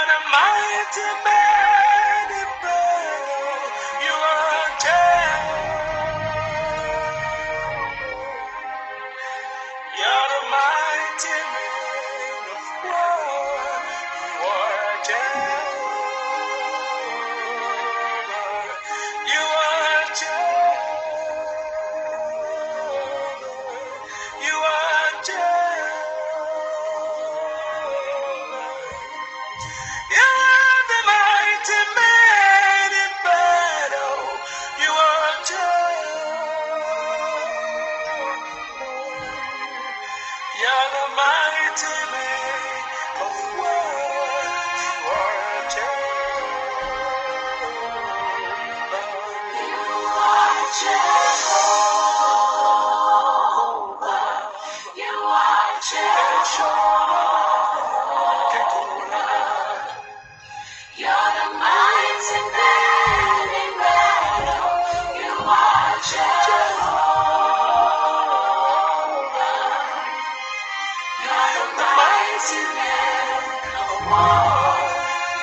the mighty man in battle. You are Jehovah. You're the mighty man of war. You are Jehovah. You are Jehovah. You are Jehovah. You are the mighty man in battle. You are Jehovah. You're the mighty man of war. You are Jehovah. You are Jehovah. You are Jehovah. You're the mighty man in battle. You are Jehovah. You're the mighty man of war.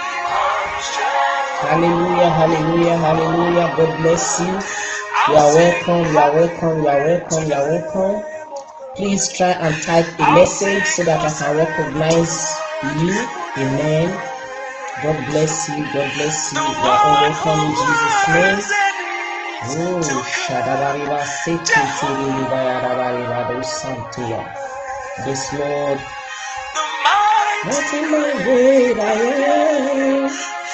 You are Jehovah. Hallelujah, hallelujah, hallelujah. God bless you. You are welcome, you are welcome, you are welcome, you are welcome. Please try and type a message so that I can recognize you. Amen. God bless you, God bless you. You are all welcome in Jesus' name. Oh, Shadabariba Sekitiriba Yarabariba Dosantia. This Lord, what in my way I am.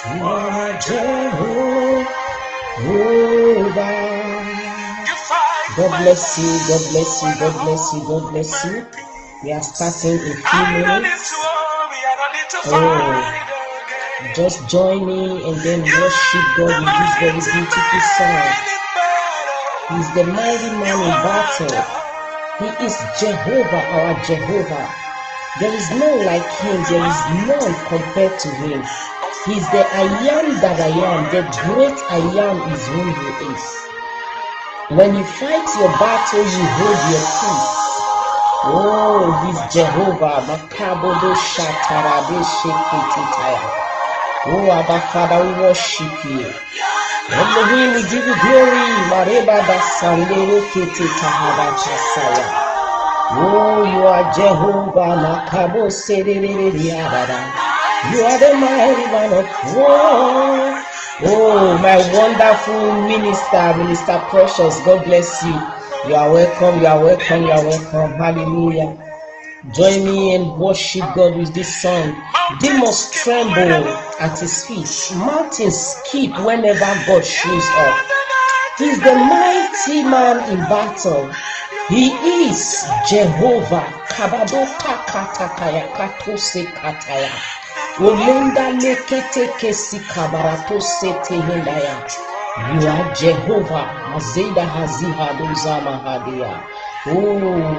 You are Jehovah. God bless you, God bless you, God bless you, God bless you. We are starting in a few minutes. Oh, just join me and then worship God with this very beautiful song. He is the mighty man in battle. He is Jehovah, our Jehovah. There is none like him. There is none compared to him. He is the I am that I am. The great I am is who he is. When you fight your battle, you hold your peace. Oh, he's Jehovah. Makabodo Shatarade Shekititaya. Oh, Abba Father, we worship you. Elohim, we give you glory. Mareba da Sandero Kititahaba Chasaya. Oh, you are Jehovah. Makabo Sederiadada. You are the mighty man of war. Oh, my wonderful Minister Precious, God bless you. You are welcome, you are welcome, you are welcome. Hallelujah. Join me and worship God with this song. Demons tremble at his feet. Mountains skip whenever God shows up. He is the mighty man in battle. He is Jehovah. Kabado kakatakaya katose kataya. Olenda lekete kesi kabarato sete hendaya. You are Jehovah. Azeda haziha dozama hadia. Oh,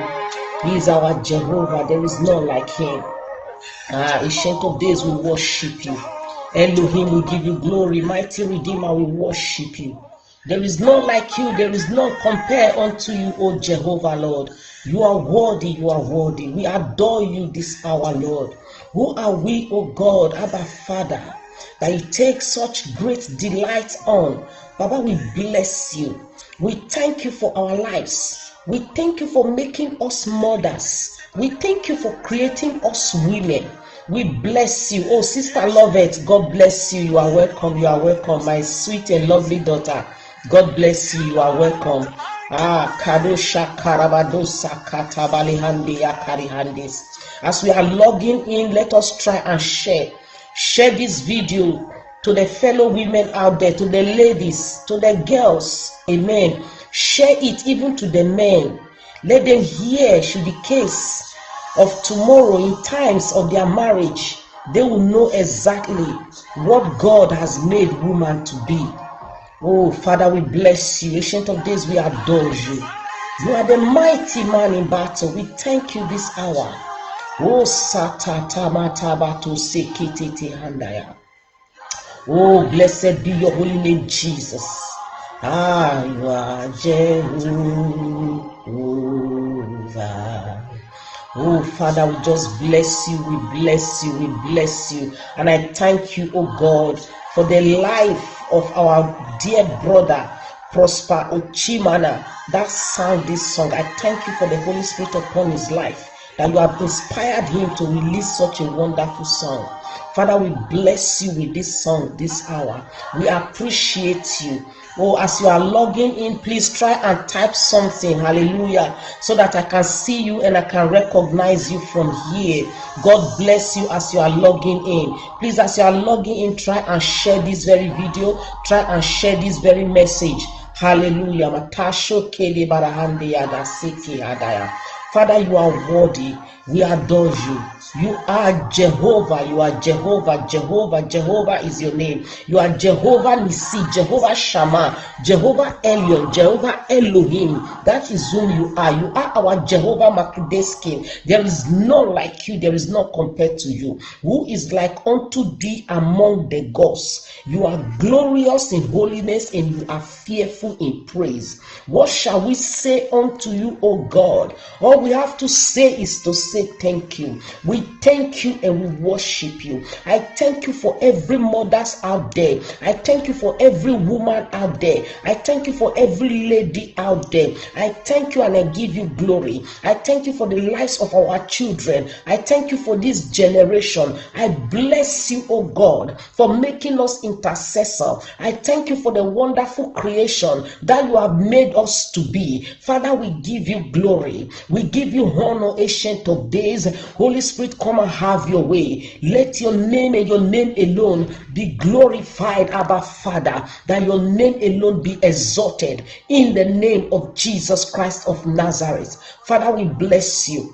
he is our Jehovah. There is none like him. Ancient of days, we worship you. Elohim, we give you glory. Mighty Redeemer, we worship you. There is none like you. There is none compared unto you, O Jehovah, Lord. You are worthy. You are worthy. We adore you this hour, Lord. Who are we, O God, Abba Father, that you take such great delight on? Baba, we bless you. We thank you for our lives. We thank you for making us mothers. We thank you for creating us women. We bless you. Oh, Sister Lovett, God bless you. You are welcome. You are welcome. My sweet and lovely daughter, God bless you. You are welcome. Kadosha Karabadosa Katabali Handi Yakari Handis. As we are logging in, let us try and share this video to the fellow women out there, to the ladies, to the girls. Amen. Share it even to the men. Let them hear, should the case of tomorrow in times of their marriage, they will know exactly what God has made woman to be. Oh, Father, we bless you. Ancient of days, we adore you. You are the mighty man in battle. We thank you this hour. Oh, Satatamataba Sekititi Handaya. Oh, blessed be your holy name, Jesus. You are Jehovah. Oh, Father, we just bless you, we bless you, we bless you. And I thank you, oh God, for the life of our dear brother, Prosper Ochimana, that sang this song. I thank you for the Holy Spirit upon his life, that you have inspired him to release such a wonderful song. Father, we bless you with this song this hour. We appreciate you. Oh, as you are logging in, please try and type something, hallelujah, so that I can see you and I can recognize you from here. God bless you as you are logging in. Please, as you are logging in, try and share this very video, try and share this very message. Hallelujah. Matasho kele barahande yada siki hadaya. Father, you are worthy. We adore you. You are Jehovah. You are Jehovah. Jehovah. Jehovah is your name. You are Jehovah Nisi, Jehovah Shammah, Jehovah Elyon, Jehovah Elohim. That is whom you are. You are our Jehovah Makudeskin. There is none like you. There is none compared to you. Who is like unto thee among the gods? You are glorious in holiness and you are fearful in praise. What shall we say unto you, O God? All we have to say is to say thank you. We thank you and we worship you. I thank you for every mothers out there. I thank you for every woman out there. I thank you for every lady out there. I thank you and I give you glory. I thank you for the lives of our children. I thank you for this generation. I bless you, oh God, for making us intercessor. I thank you for the wonderful creation that you have made us to be. Father, we give you glory. We give you honor, Ancient of Days. Holy Spirit, come and have your way. Let your name and your name alone be glorified, Abba Father, that your name alone be exalted in the name of Jesus Christ of Nazareth. Father, we bless you.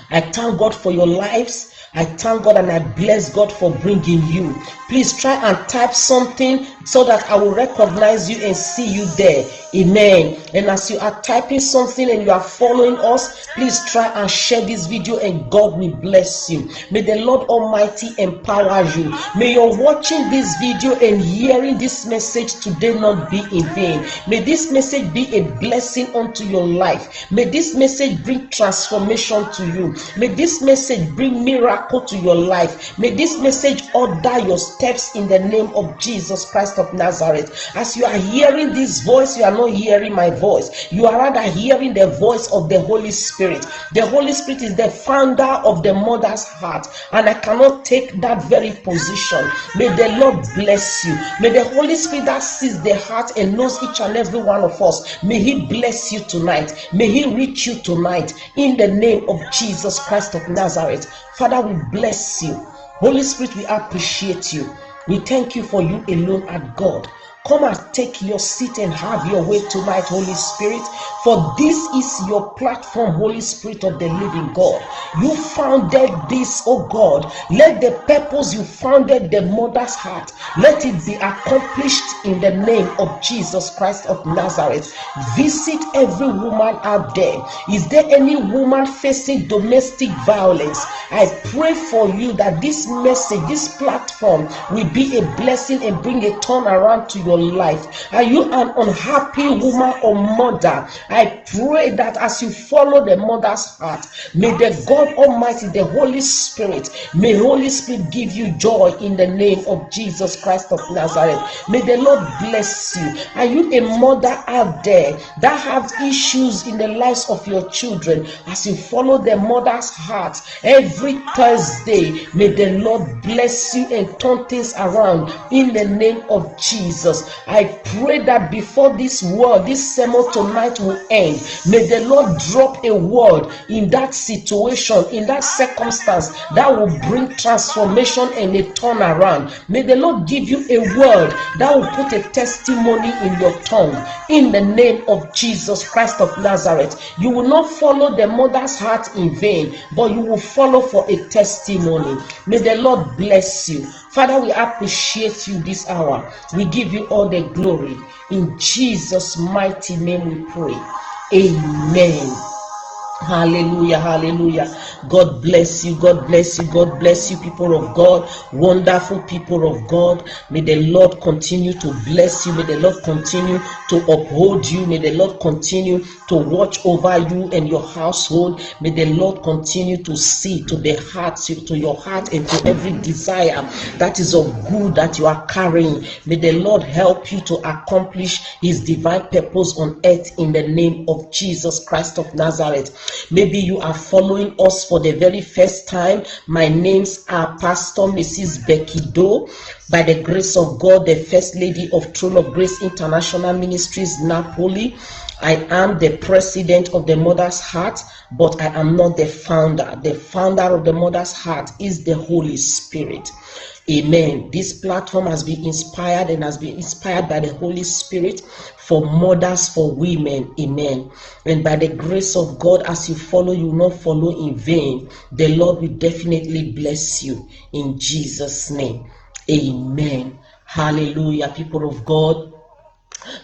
I thank God for your lives. I thank God and I bless God for bringing you. Please try and type something so that I will recognize you and see you there. Amen. And as you are typing something and you are following us, please try and share this video and God will bless you. May the Lord Almighty empower you. May your watching this video and hearing this message today not be in vain. May this message be a blessing unto your life. May this message bring transformation to you. May this message bring miracle to your life. May this message order your steps in the name of Jesus Christ of Nazareth. As you are hearing this voice, you are not hearing my voice. You are rather hearing the voice of the Holy Spirit. The Holy Spirit is the founder of the mother's heart, and I cannot take that very position. May the Lord bless you. May the Holy Spirit that sees the heart and knows each and every one of us, may He bless you tonight. May He reach you tonight in the name of Jesus Christ of Nazareth. Father, we bless you. Holy Spirit, we appreciate you. We thank you for you alone at God. Come and take your seat and have your way tonight, Holy Spirit. For this is your platform, Holy Spirit of the living God. You founded this, oh God. Let the purpose you founded the mother's heart, let it be accomplished in the name of Jesus Christ of Nazareth. Visit every woman out there. Is there any woman facing domestic violence? I pray for you that this message, this platform will be a blessing and bring a turnaround to your life. Are you an unhappy woman or mother? I pray that as you follow the mother's heart, may the God Almighty, the Holy Spirit, may Holy Spirit give you joy in the name of Jesus Christ of Nazareth. May the Lord bless you. Are you a mother out there that have issues in the lives of your children? As you follow the mother's heart every Thursday, may the Lord bless you and turn things around in the name of Jesus. I pray that before this word, this sermon tonight will end, may the Lord drop a word in that situation, in that circumstance that will bring transformation and a turnaround. May the Lord give you a word that will put a testimony in your tongue in the name of Jesus Christ of Nazareth. You will not follow the mother's heart in vain, but you will follow for a testimony. May the Lord bless you. Father, we appreciate you this hour. We give you all the glory. In Jesus' mighty name we pray. Amen. Hallelujah, hallelujah. God bless you, God bless you, God bless you, people of God, wonderful people of God. May the Lord continue to bless you. May the Lord continue to uphold you. May the Lord continue to watch over you and your household. May the Lord continue to see to the heart, to your heart, and to every desire that is of good that you are carrying. May the Lord help you to accomplish His divine purpose on earth in the name of Jesus Christ of Nazareth. Maybe you are following us for the very first time. My names are Pastor Mrs. Becky Doe. By the grace of God, the First Lady of Throne of Grace International Ministries, Napoli. I am the president of the Mother's Heart, but I am not the founder. The founder of the Mother's Heart is the Holy Spirit. Amen. This platform has been inspired and has been inspired by the Holy Spirit for mothers, for women. Amen. And by the grace of God, as you follow, you will not follow in vain. The Lord will definitely bless you in Jesus' name. Amen. Hallelujah, people of God.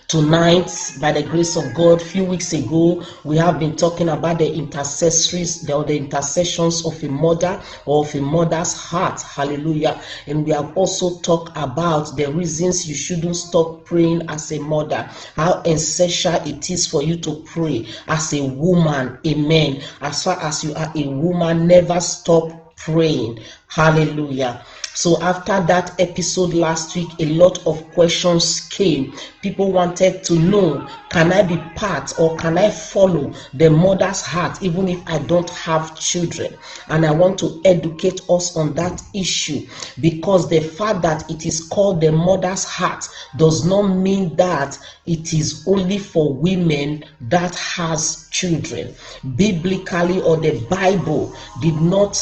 Tonight, by the grace of God, a few weeks ago, we have been talking about the intercessories, the intercessions of a mother or of a mother's heart. Hallelujah. And we have also talked about the reasons you shouldn't stop praying as a mother, how essential it is for you to pray as a woman. Amen. As far as you are a woman, never stop praying. Hallelujah. So after that episode last week, a lot of questions came. People wanted to know, can I be part or can I follow the mother's heart even if I don't have children? And I want to educate us on that issue, because the fact that it is called the mother's heart does not mean that it is only for women that has children. Biblically, or the Bible did not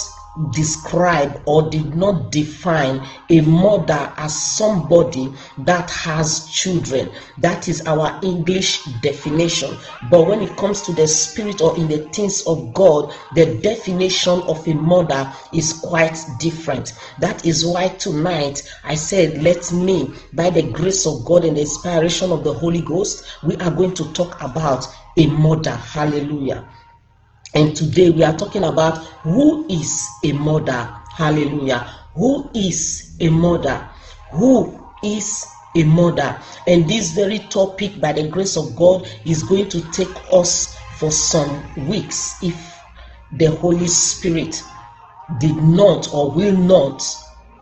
describe or did not define a mother as somebody that has children. That is our English definition. But when it comes to the spirit or in the things of God, the definition of a mother is quite different. That is why tonight I said, let me, by the grace of God and the inspiration of the Holy Ghost, we are going to talk about a mother. Hallelujah. And today we are talking about who is a mother. Hallelujah. Who is a mother? Who is a mother? And this very topic, by the grace of God, is going to take us for some weeks if the Holy Spirit did not or will not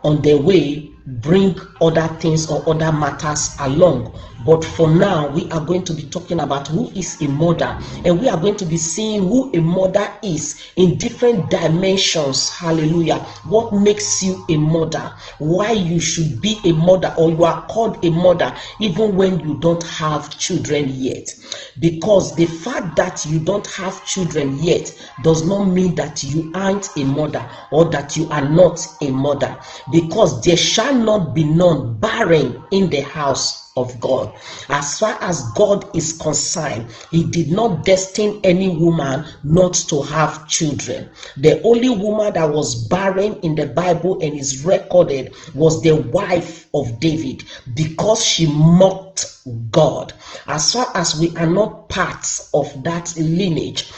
on the way bring other things or other matters along. But for now, we are going to be talking about who is a mother, and we are going to be seeing who a mother is in different dimensions. Hallelujah. What makes you a mother? Why you should be a mother, or you are called a mother even when you don't have children yet. Because the fact that you don't have children yet does not mean that you aren't a mother or that you are not a mother. Because there shall not be none barren in the house of God. As far as God is concerned, He did not destine any woman not to have children. The only woman that was barren in the Bible and is recorded was the wife of David, because she mocked God. As far as we are not parts of that lineage,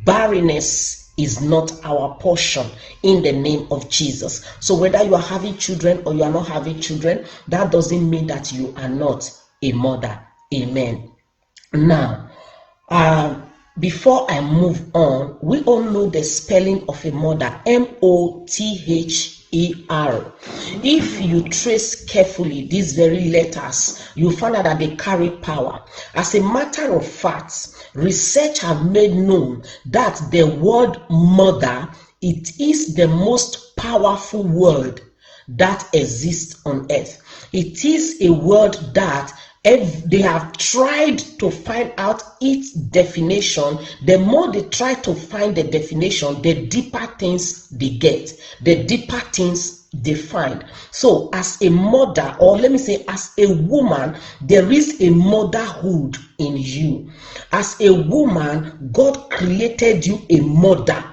barrenness is not our portion in the name of Jesus. So whether you are having children or you are not having children, that doesn't mean that you are not a mother. Amen. Now, before I move on, we all know the spelling of a mother, M-O-T-H-E-R. If you trace carefully these very letters, you find out that they carry power. As a matter of fact, research have made known that the word mother, it is the most powerful word that exists on earth. It is a word that they have tried to find out its definition. The more they try to find the definition, the deeper things they get, the deeper things they find. So as a mother, or let me say as a woman, there is a motherhood in you. As a woman, God created you a mother.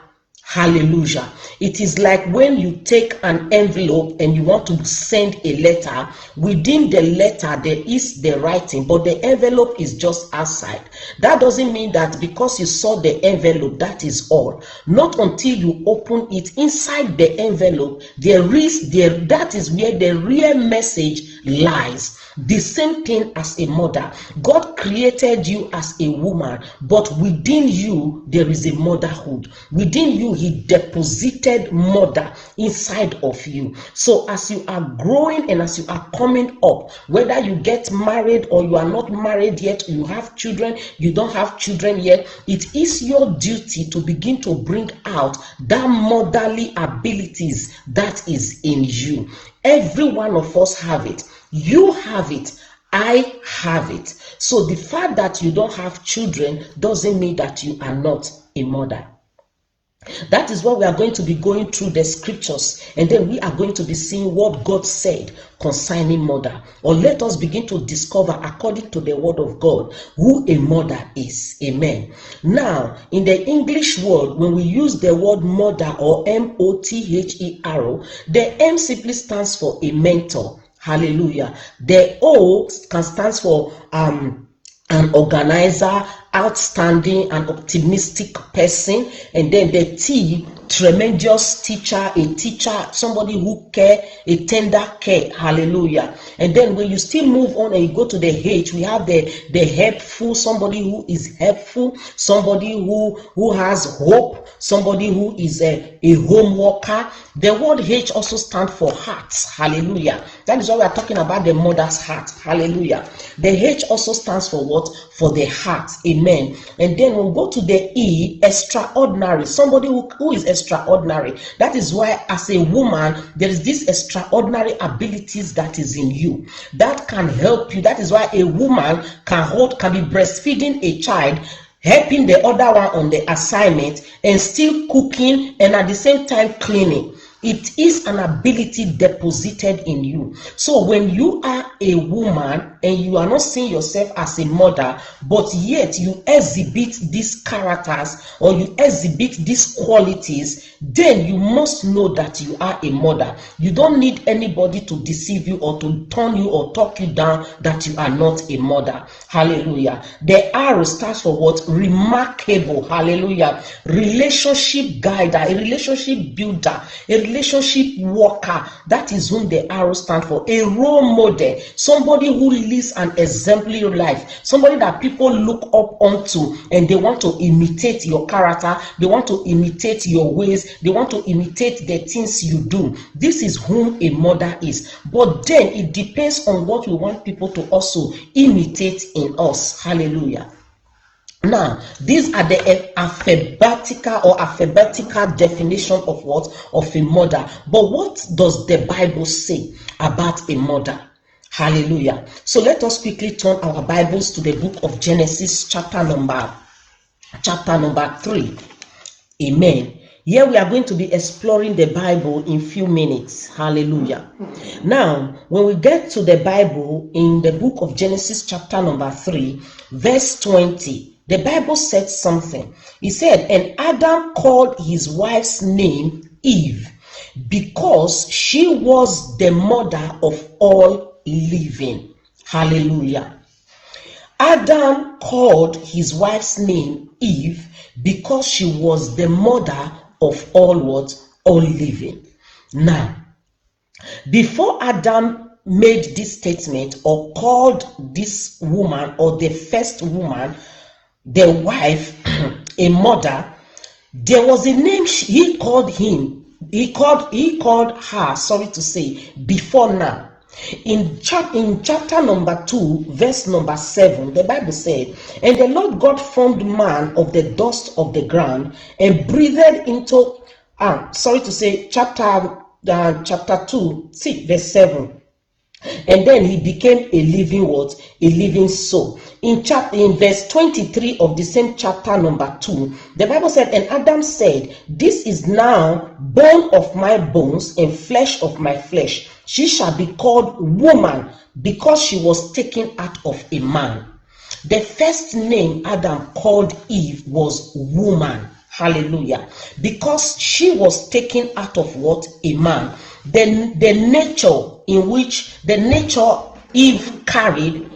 Hallelujah. It is like when you take an envelope and you want to send a letter. Within the letter there is the writing, but the envelope is just outside. That doesn't mean that because you saw the envelope, that is all. Not until you open it. Inside the envelope, that is where the real message lies. The same thing as a mother. God created you as a woman, but within you there is a motherhood. Within you he deposited mother inside of you. So as you are growing and as you are coming up, whether you get married or you are not married yet, you have children, you don't have children yet, it is your duty to begin to bring out that motherly abilities that is in you. Every one of us have it. You have it. I have it. So the fact that you don't have children doesn't mean that you are not a mother. That is what we are going to be going through the scriptures, and then we are going to be seeing what God said concerning mother. Or let us begin to discover, according to the word of God, who a mother is. Amen. Now, in the English word, when we use the word mother or M-O-T-H-E-R-O, the M simply stands for a mentor. Hallelujah. The O stands for an organizer, outstanding and optimistic person, and then the T, tremendous teacher, a teacher, somebody who care, a tender care. Hallelujah. And then when you still move on and you go to the H, we have the helpful, somebody who is helpful, somebody who has hope, somebody who is a home worker. The word H also stands for hearts. Hallelujah. That is why we are talking about the mother's heart. Hallelujah. The H also stands for what? For the heart. Amen. And then we'll go to the E, extraordinary. Somebody who is extraordinary. That is why as a woman, there is this extraordinary abilities that is in you that can help you. That is why a woman can be breastfeeding a child, helping the other one on the assignment, and still cooking, and at the same time cleaning. It is an ability deposited in you. So when you are a woman and you are not seeing yourself as a mother, but yet you exhibit these characters or you exhibit these qualities, then you must know that you are a mother. You don't need anybody to deceive you or to turn you or talk you down that you are not a mother. Hallelujah. The R stands for what? Remarkable. Hallelujah. Relationship guider, a relationship builder, a relationship worker. That is whom the arrow stands for. A role model, somebody who lives an exemplary life, somebody that people look up onto and they want to imitate your character, they want to imitate your ways, they want to imitate the things you do. This is whom a mother is. But then it depends on what we want people to also imitate in us. Hallelujah. Now, these are the alphabetical definition of what? Of a mother. But what does the Bible say about a mother? Hallelujah. So let us quickly turn our Bibles to the book of Genesis, chapter number 3. Amen. Here we are going to be exploring the Bible in few minutes. Hallelujah. Now, when we get to the Bible in the book of Genesis, chapter number 3, verse 20, the Bible said something. He said, and Adam called his wife's name Eve, because she was the mother of all living. Hallelujah. Adam called his wife's name Eve because she was the mother of all what? All living. Now, before Adam made this statement or called this woman or the first woman, the wife, a mother, there was a name he called her, sorry to say, before now. In chapter number 2, verse number 7, the Bible said, and the Lord God formed man of the dust of the ground and breathed into, chapter 2, see, verse 7. And then he became a living what? A living soul. In verse 23 of the same chapter number 2, the Bible said, and Adam said, this is now bone of my bones and flesh of my flesh. She shall be called woman, because she was taken out of a man. The first name Adam called Eve was woman. Hallelujah. Because she was taken out of what? A man. Then the nature in which the nature Eve carried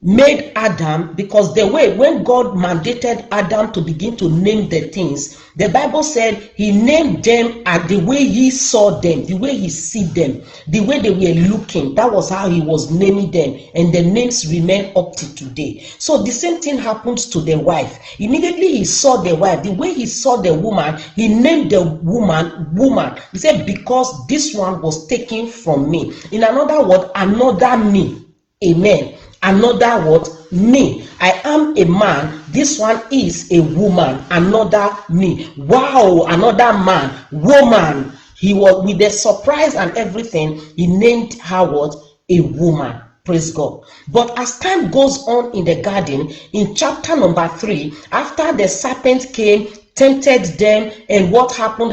made Adam, because the way when God mandated Adam to begin to name the things, the Bible said he named them at the way he saw them, the way he see them, the way they were looking. That was how he was naming them, and the names remain up to today. So the same thing happens to the wife. Immediately he saw the wife, the way he saw the woman, he named the woman. He said, because this one was taken from me. In another word, another me. Amen. Another word, me. I am a man. This one is a woman. Another me. Wow, another man, woman. He was with the surprise and everything. He named her what? A woman. Praise God. But as time goes on in the garden, in chapter number 3, after the serpent came, tempted them, and what happened?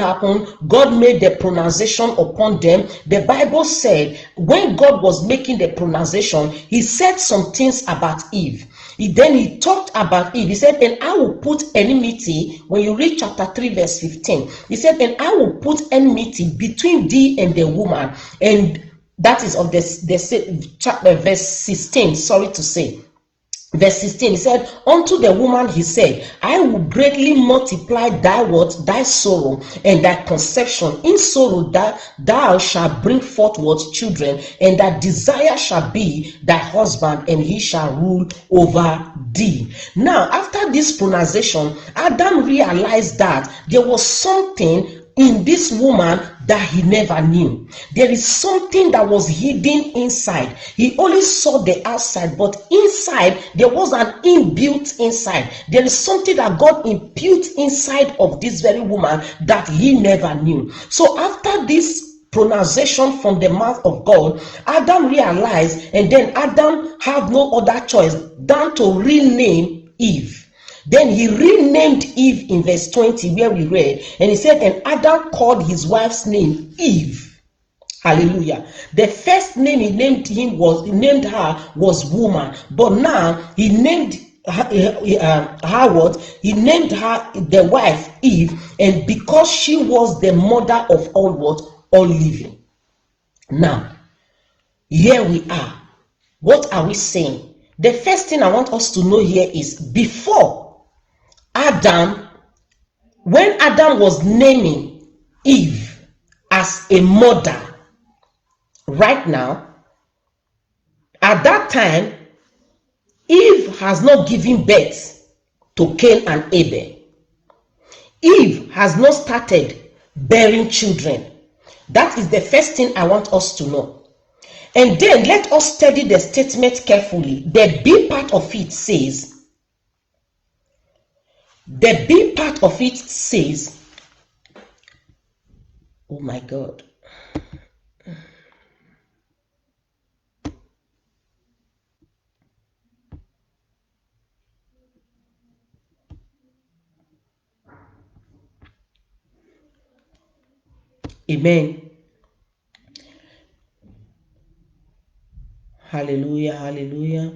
God made the pronunciation upon them. The Bible said when God was making the pronunciation, he said some things about Eve. Then he talked about Eve. He said, and I will put enmity. When you read chapter 3 verse 15, he said, and I will put enmity between thee and the woman. And that is of the chapter verse 16, sorry to say. Verse 16, he said, unto the woman he said, I will greatly multiply thy what? Thy sorrow and thy conception. In sorrow that thou shalt bring forth what? Children, and thy desire shall be thy husband, and he shall rule over thee. Now, after this pronunciation, Adam realized that there was something in this woman that he never knew. There is something that was hidden inside. He only saw the outside, but inside there was an inbuilt inside. There is something that God imputed inside of this very woman that he never knew. So after this pronunciation from the mouth of God, Adam realized, and then Adam had no other choice than to rename Eve. Then he renamed Eve in verse 20 where we read, and he said, and Adam called his wife's name Eve. Hallelujah. The first name he named her was woman, but now he named her what? He named her the wife Eve, and because she was the mother of all what? All living. Now, here we are. What are we saying? The first thing I want us to know here is before Adam, when Adam was naming Eve as a mother, right now, at that time, Eve has not given birth to Cain and Abel. Eve has not started bearing children. That is the first thing I want us to know. And then let us study the statement carefully. The B part of it says, oh my God. Amen. Hallelujah, hallelujah.